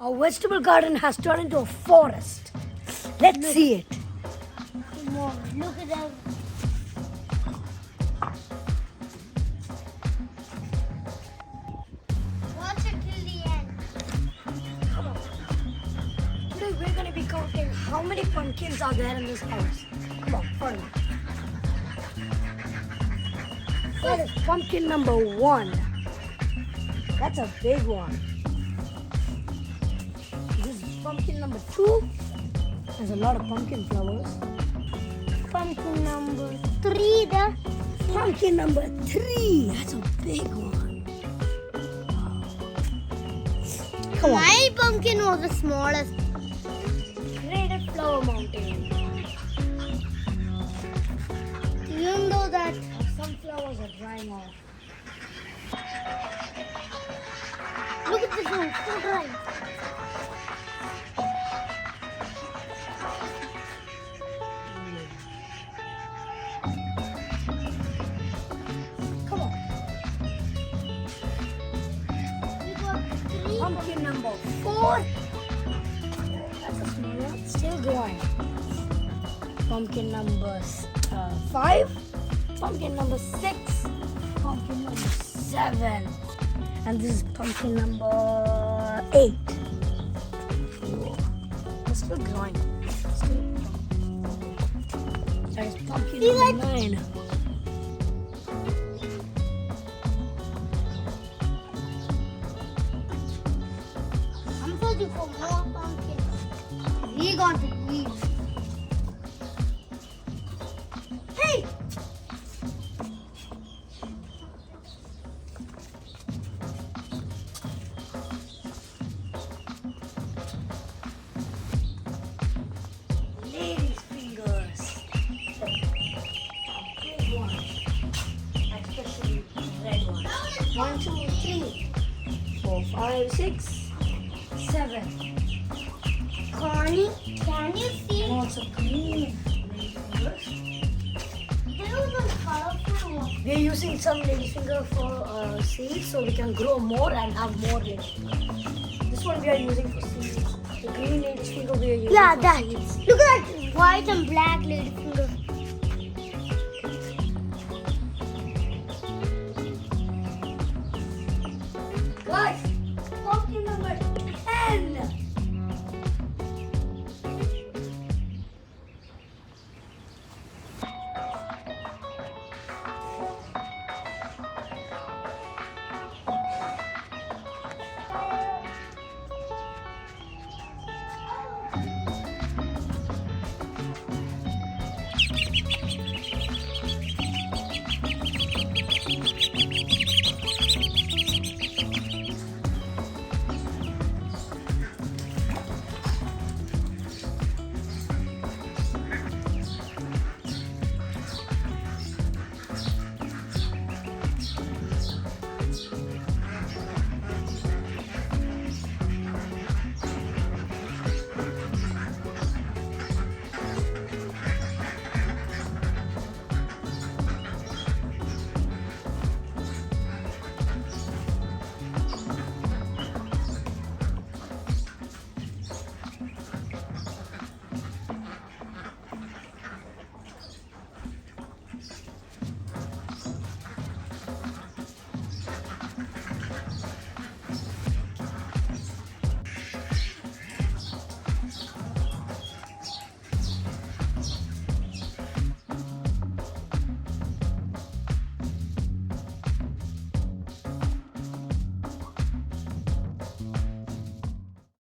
Our vegetable garden has turned into a forest. Let's see it. Come on, look at that. Watch it till the end. Come on. Today we're going to be counting how many pumpkins are there in this house. Come on, follow me. That is pumpkin number 1. That's a big one. This is pumpkin number 2. There's a lot of pumpkin flowers. Pumpkin number 3, the Pumpkin number 3. That's a big one. Come on. my pumpkin was the smallest. Great flower mountain. Even though that Some flowers are drying off. look at this one, so dry. Come on. We got 3. Pumpkin number 4. That's a small one. Still growing. Pumpkin number 5. Pumpkin number 6. Pumpkin number 7. And this is pumpkin number 8. Whoa. It's still growing. There's pumpkin See number 9. I'm searching for more pumpkins. We got to leave. Hey! Ladies' fingers. Big one. Especially red one. 1, 2, 3, 4, 5, 6, 7. Connie, can you see? Lots of green lady fingers. There was a colorful one. We are using some lady finger for seeds so we can grow more and have more lady finger. This one we are using for seeds. The green lady finger we are using Yeah, for that. seeds. Look at that white and black lady